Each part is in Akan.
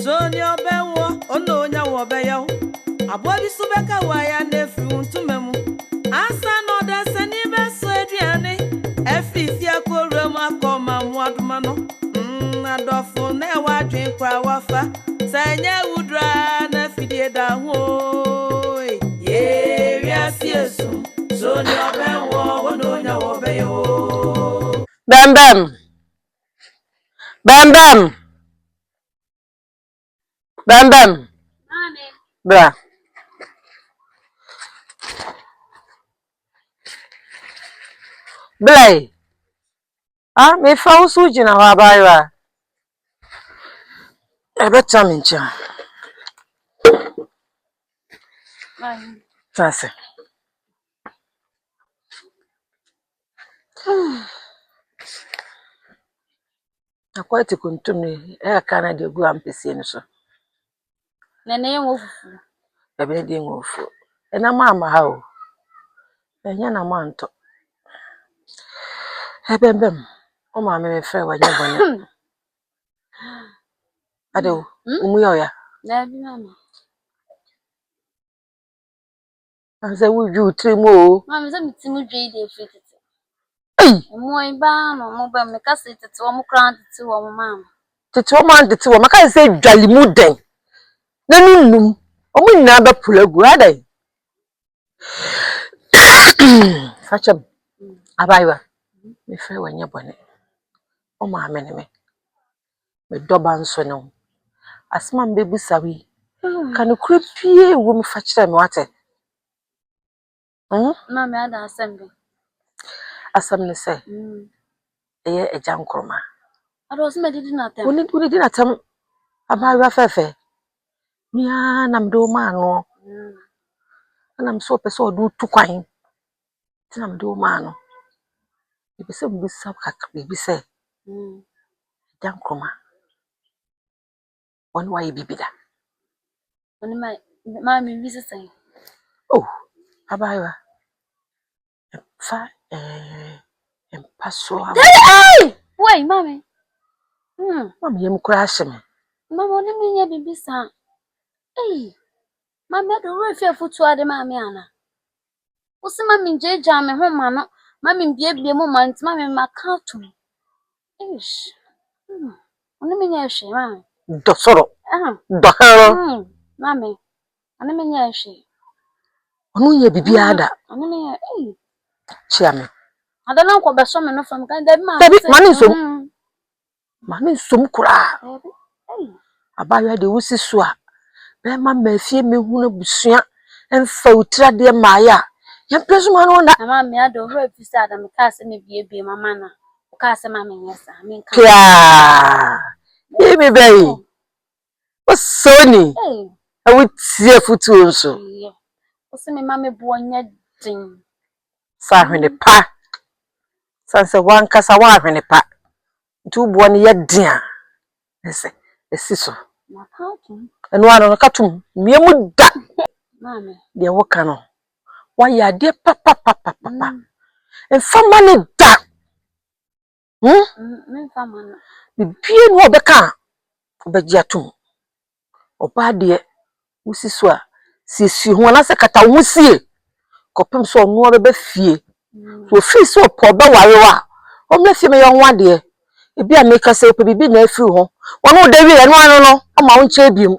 Zoni obewo ono nya wo beyo. Abobi subeka wa ya nefi untumemu. Asa no da sani be so aduane. Efi fia korum akoma mu aduma no. Adofo na wa dwen kwa wafa. Sanya udra na fidie da ho. Ye wiase esu. Zoni obewo ono nya wo beyo. Bam bam. Bam bam. Bam bam. Mami. Bra. Blay. Ah, me fa usu jina wa baywa. Ebe chamincha. Mami. Tase. Akwati kuntumi kana de gu ampesi nso. Nene ye wofufu. Ebe de ngofu. Ena mama ha o. Enya na manto. Ebembem. O ma me frɛ wa nya bone. Ade o. Umu ya. Na bi mama. Anse wuju trimo. Mama ze mitimu dwe de fitete. Ei, Mo iba no mo ba me kase tete wo mo kran tete wo mo mama. tete o man tete wo maka se dwalimu den. Na nunum. O mu nyina ba pulagu adai. Facham. Abaiwa. Me frɛ wa nya bone. O ma me ne me. Me doba nso no. Asma mbebusa wi. Kan kura pie wo me fa kyerɛ me wate. Mama ada asembe. Asam ne sɛ eye eja nkroma. Ado se me didi na tem. Uni di na tem abaiwa fefe. Nia na mdo ma no. Na mso pese odu tu kwan. Ti na mdo ma no. Ibe se mbusa kakra bibi se. Eja nkroma. Oni wa yibibida. Oni mama mi se sen. Oh, abaiwa. Fa empaso. Hey! Wait, mama. Mama yem kura ahye. Mama oni mi nya bibi sa. Hey. Mama do we fe futu ade mama ana. Wo se mama njeja me ho ma no. Mama biebie mu ma nti mama maka to. Ish. Oni mi nya hwe mama. Do soro. Do hero. Mama. Oni mi nya hwe. Onu ye bibi ada. Oni mi nya Chiame. Ada na ko beso me no fam kan da bi ma. Mani som kura. Abaya de wusi so a. Be ma mafie mehu na busua. Emfa utira de maaya. Ye presu ma no na. Mama me ada ho afisa ada me ka se me biebie mama na. Ka se mama nyesa. Me kan. Pia. Imi bei. O soni. Awutie futu nso. O se me mama bo nya din. Sa hwene pa. Sanse wankasa wa hwene pa. Ntu bo ne ye din a. Ese esiso. Na katum. Eno ano katum. Miemu da. Mama. De woka no. Wa ya de papa. Enfama ne da. Me fama na. Bibie no obeka. Obeji atum. Oba de usiso a siesie ho na se kata wo sie. Kopem so onu obeba fie. So free so po be warewa. Omle fie me yo ho ade. Ebi a make say pe bibi na afiri ho. Wono de wi eno anu no, ama wo nche biem.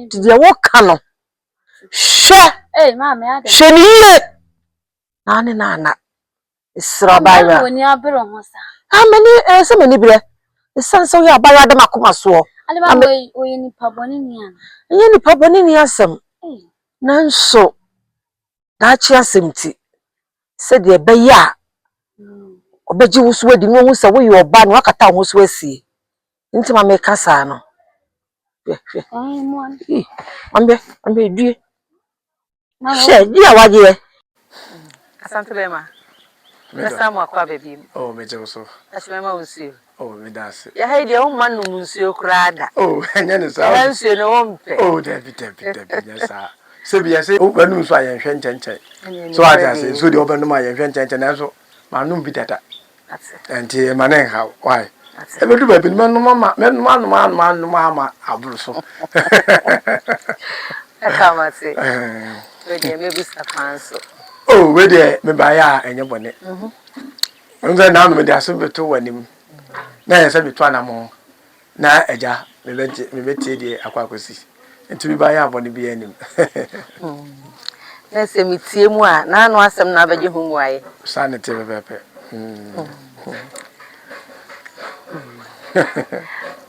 Ti de wo ka no. Hwe. Mama ade. Hwe ni ye. Na ne na na. Isra bayra. Oni abro ho sa. Amani se mani bre. Isanse wo ya bayra de makoma so. Ale ba we ni paboni ni ana. Enye ni paboni ni asem. Nanso daachi asemti. Se de be ya. Obeji wo so wadi no hu se wo ye oba no akata ho so asie. Nti ma me kasa no. Mo an. Ambe due. She di awaje. Asante be ma. Nasa mo akwa bebi. Oh, me jeso. Ashimema unsi. Oh, me dance. Ya haide o manu munsuo krada. Oh, enya ne sa. Ya nsuo no wompe. Oh, David, yes. So be say o banu so ayen hwe nchenchem. So aja say so de o banu ma ayen hwe nchenchem na so manum bi dada. That's it. Enti manen ha why? e be du ba bi no mama mama aburu so Akamate. We dey maybe sapanso. Oh we dey me ba ya enye bone nze na no me dey aso beto wanim na yesa beto anamo na eja me betie die akwakosi nti bi ba ya bone bi anim Na se mitie mu a na anu asem na abeje hu mu aye. sa ne te pepe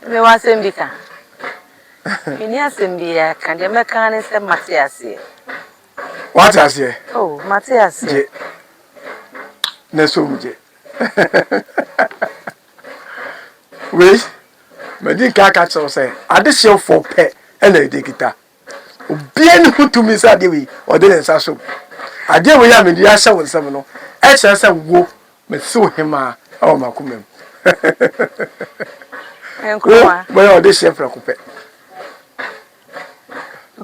Me wa asem bi ka. Ini asem bi ya kan de meka ne se mate ase. what as here Oh, mate ase. je na so muje we me din ka ka cho say ade she for pe e na de kita obi ani hutumi sa de we o de nsa so ade we ya me di ahye won sam no e che say wo me so hima o makomam Enkwa. bo ya o de she fra ko pe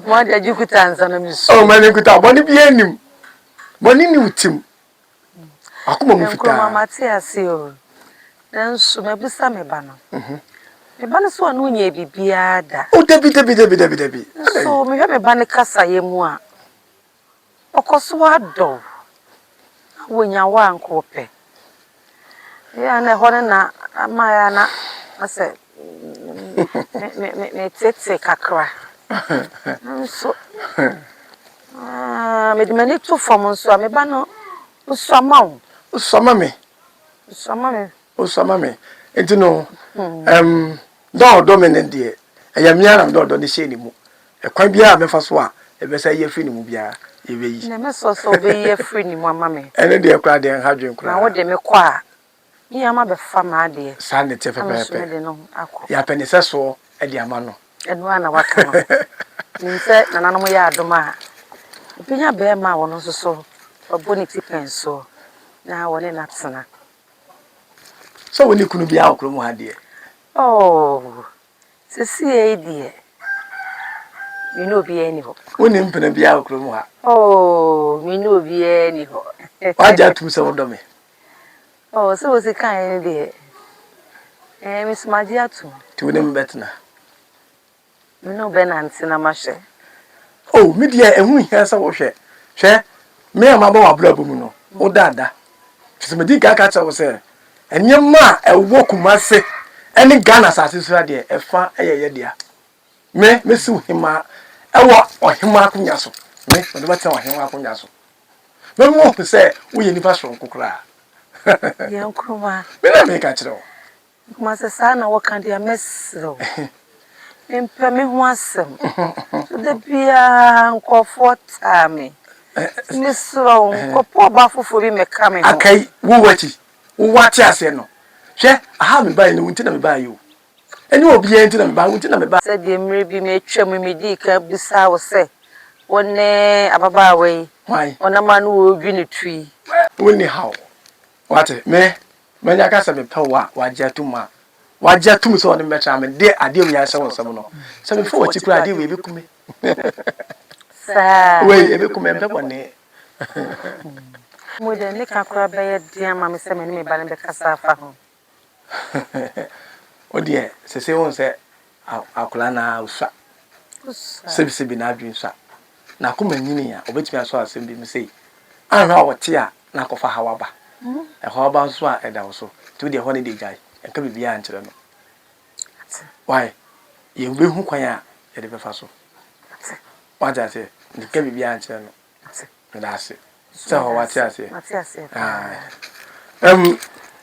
Mo de jukuta nsa na mi so. oh man nkuta boni bi anim boni ni utim akoma mu Enkwa fita mate ase o. Nanso me bisa me ba no. Me ba no so anu nya bibia da. o debi So me hwe me ba ne kasa ye mu a. Okoso ado. Wonya wa nko pe. Ya na ho na ama ya na ase me tete kakra. So me de mani to form so me ba no usama o. usama me Usama me. enti no do me ne de eya mia na do ne she ni mu ekwan bia me fa so a e be say ye fri ni mu bia ye be yi Na me so be ye free ni mu ama me. ene de ekra de hadwen kra Na wo de me kwa a. Mi ama be fa ma de. sa ne te Me pepe de no akọ. ya penise so e de ama no Enu ana waka no. Nse nananom ya adoma. Opinya be ma wo no so oboniti penso. Na wo ne natsena. so woni kunu bia okro mu ha de Oh. Sisi e die. Mi no bi eni ho. woni mpena bia okro mu ha Oh, mi no bi eni ho. waja tum se wodo me Oh, so wo se kan de. Mi smaji atu. ti woni mbetna Mi no be na ntina ma hye. oh me de ehu hia se wo hwe me ama ba wabra bu mu no wo dada fi me di ka ka cha wo se enyema ewo kumase ene Ghana sase so ade efa eyeye dia me si hima ewo ohima akunya so me de bata ohima akunya so me mo se wo ye nipa so nkokra Ye nkruma. me na me ka kire wo Kuma se sa na wo kan dia mesro. Empe me ho asem. De bia nkofo ta me. Mesro nkopo ba fofo bi me ka me ho. akai wo wati wo wati ase no hwe aha me ba ni wunti na me ba yo eni obi ye nti na me ba wunti na me ba Se de mre bi me twam me di ka bisa wo se wonne ababa we why ona ma no wo dwi ne tui. woni how wate me nya ka se me pe wa wagya tum so on metra me de ade nya se won sam no se me fo wati kura ade we be kume Sa we e be kume mbe bone mo de ne ka kura be ye dia ma me se me ne me ba ne be kasa fa ho. o de se won se akula na usa se bi na adwin sa na akoma nyini ya obetimi aso asem bi me sei anwa wote a na kofa hawaba e hawaba so a eda wo so tu de ho ne de gai enka bibia ankyere no why ye be hu kwan a ye de be fa so waja se enka bibia ankyere no ndase so ho wate ase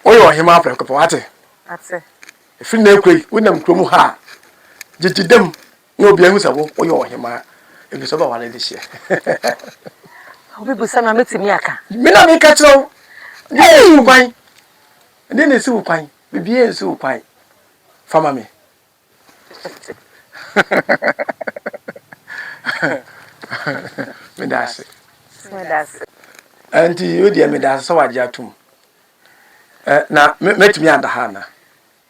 oyo hima afre ko wate Ate. efi na ekwe wonam krom ha jijidem na obi ahu sabo oyo hima ebi so ba wale de hye Obi bu sama metimi aka. me na me ka kiro ni kwan ni si kwan bibie si kwan fama me me dase anti yo dia me dase so waje atum na metimi anda ha na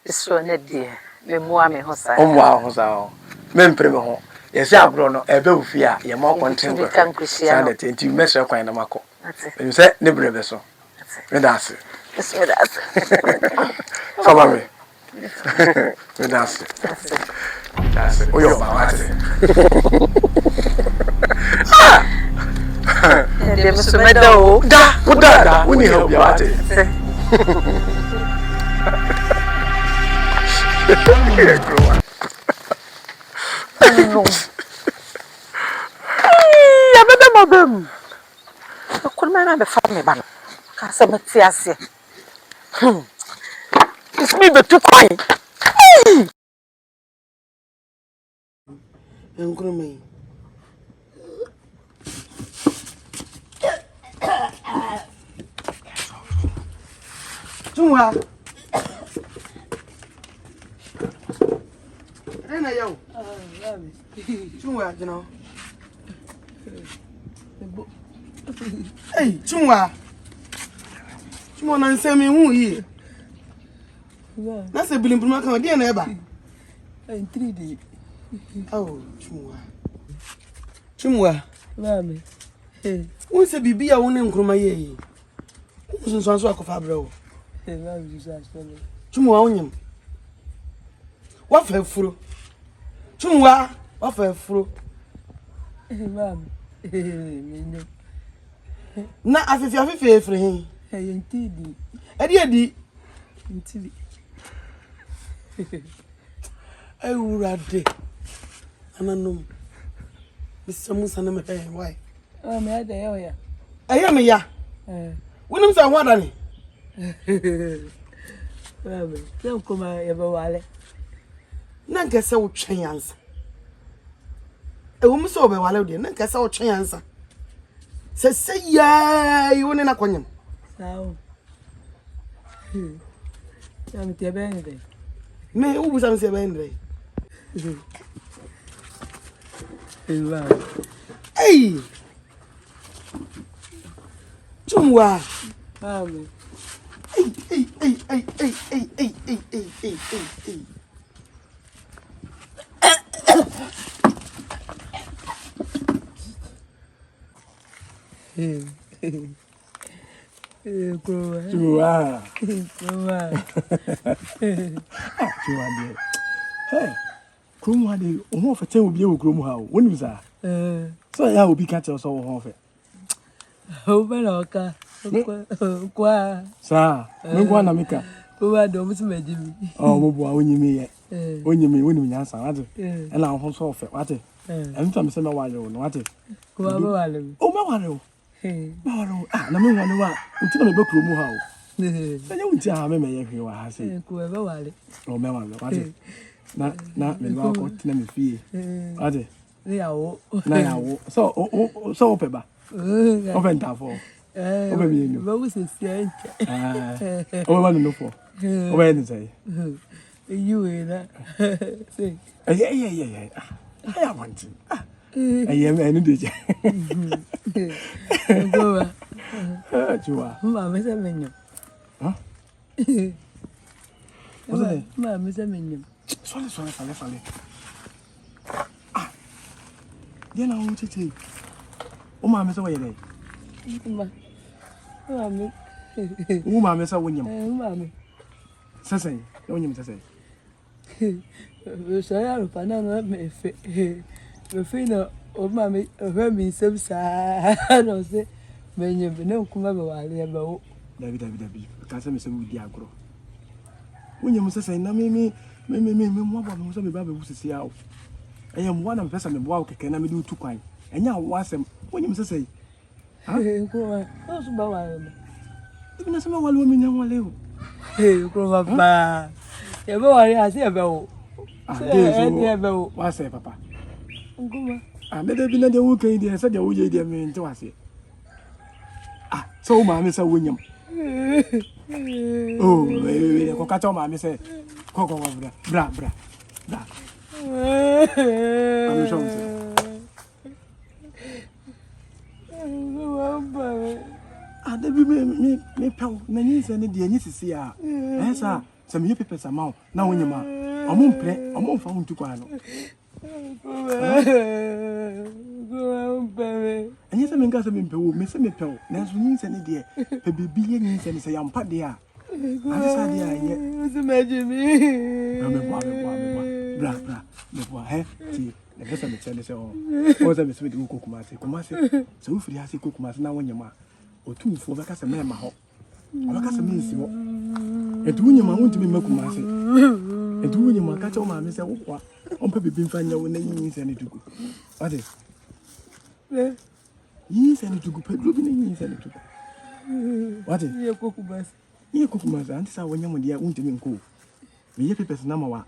Iso ne die. Me mua me ho sa. omwa ho sa me mpre me ho yesi abro no ebe ufi a ye ma konten ko sa na tenti mesre kwan na mako me se ne brebe so me dase Iso dase. fama me That's it. Oh, you're my Dia mesti medo. Udah. Uni help your ate. Ya bebe mabem. Ko na be fa me ba no. Ka se meti ase. It's me be too quiet. Enkrome. Chumwa. Rena yo. Chumwa, you know. Hey, Chumwa. Chumwa na nsemi hu yi. Na se bilim prima kan dia na eba. 3D. Oh, Chumwa. Mami. Won se bibi a won enkroma ye yi. Won so so akofa brewo. Mami Jesus. Chumwa onyem. Wa fa furo. Chumwa, wa fa furo. Mami. Minyo. Na afefi efre hin. Hey, 3D. Edi. 3D. Urade. Ananom. Mr. Musa na me why? Oh, me ada ya. Aya me ya. Wonim say ho ada ni. Mami, tem como ya ba wale. Na nke se wo twen yansa. Wo mu se wo be wale de, na nke se wo twen yansa. Se ya yi woni na kwanyem. Sawo. Ya me te ben de. Me wo bu sam se ben de. Hey! Chumwa! Mami. Hey! Chua. Hey. Krum ha de o ho fa chen obi e wo krum ha o woni za so ya obi ka tell so wo ho fa O ba na ka kwa sa me kwa na mika o ba do musu majimi o mo bo onyimi ye onyimi woni nyansa wate e na ho so fa wate em to me se me wale o no wate ko ba wale o me wale o na me wale wa nti na me be krum ha o na nya nti ha me me ye hwe wa ha se ko ba wale o me wale wate na me wa ko tina me fie ade yawo na yawo so opeba openta fo obe mi no ba wuse sianche obe ma no fo obe ni say you na say yeah I want to me anu de je go ba Chua ma me se menyo ma me se menyo Sorry. Dia na wo tete. O ma me se wo ye dai. Mami. O ma me se wo nyam. Mami. Sesen, wo nyam sesen. So ya ro pa na me fe. Me fe na o ma me o mi sem sa no se me nyam na nkuma be wale ya be wo. David. Ka se me se wo di agro. Wo nyam sesen na me mo ba me so me ba be wusisi ya o. I am one of the person me bo keke na me do tu kwan. Enya wo asem. Wo nyam sesen. Ko o su ba wale. Ibi na se me wale wo me nyam wale o. Ko ba. Ya be wale ase ya be wo. Ya be wo. Wa se papa. Nguma. Me de bi na de wo kan de se de wo ye de me nte wase. So ma me se wo nyam. Oh, ko ka to ma me se ko bra. I'm sure. There be me pal. Na ni se ne de ni sisi a. Esa, se me pepe sama na wonyama. Omo mpre, omo fa huntu kwa no. Anya se me nka se me mpe wo, me se me pe wo. Na so ni se ne de pe bibi ye ni se ne se yampa de a. ade sa de aye Usimejimi. Bra he ti na pesa me chele se o za me se me ko Kumasi se wo firi ase ko Kumasi na wonyama otumfo beka se mema ho obeka se me nsi ho etu wonyama wontimi me Kumasi etu wonyama ka cha o ma me se wo kwa ompa bibi mfanya wo na yin se ne tugu ade yin se ne tugu pedro bi na yin se ne tugu ade Ye ko Kumasi. Ye ko Kumasi anti sa wonyama dia wontimi nko me ye pepes na ma wa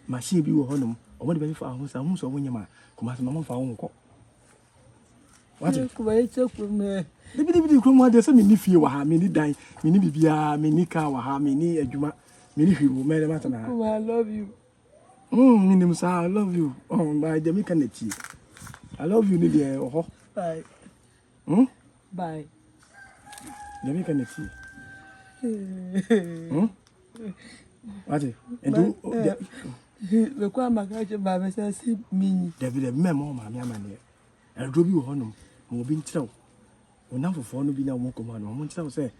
machine bi wo honom omode be fa ho sa hu so wonyama Kumasi mama fa wo nko wate Ko ba eche ko me. Bibi ko mo de se me ni fie wa ha me ni dan me ni bibia me ni ka wa ha me ni adwuma me ni hwiru me de mata na Oh, I love you. me nim sa I love you oh by the make na ti I love you ni de oho Bye. Bye. de make na ti wate endo Me kwa makaje ba me say si mini. David me mo ma me amane edo bi wo honom mo bi ntrew wona fofo no bi na mo koma no mo ntrew se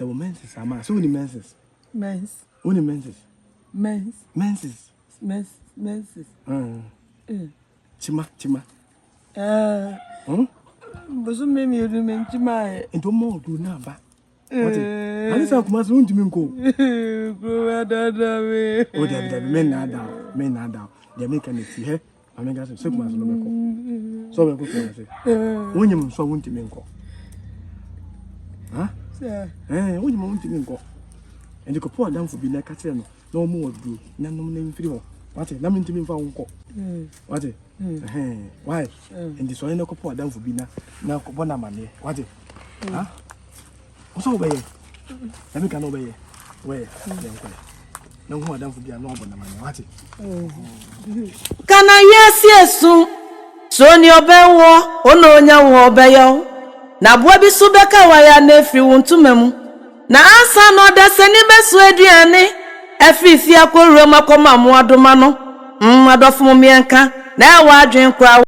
wo menses ama so ni menses Mens. woni menses chima Bosu me mi edu me nchima e. ento mo do na ba wate ani sa Kumasi won timi nko Go dada we. o David men na da de make na ti he amega se Kumasi no beko so be ko Kumasi wonyim so won timi nko ha wonyim won timi nko enti ko po adamfo bi na ka kire no na o mo odu na nom na mfiri ho wate na mentimi mfa nko wate why enti so na ko po adamfo bi na ko bona mane wate ha so be ye na me ka no be ye we nko na ho adamfo bi na bona mane wate Kana yesi esu. So ni obenwo ono onya wo obeyo. Na bua bi so beka wa ya na efri wontumam. Na ansa no da sani beso aduane afifia ko roma koma mo adoma no adofo mo mienka na e wa adwen kra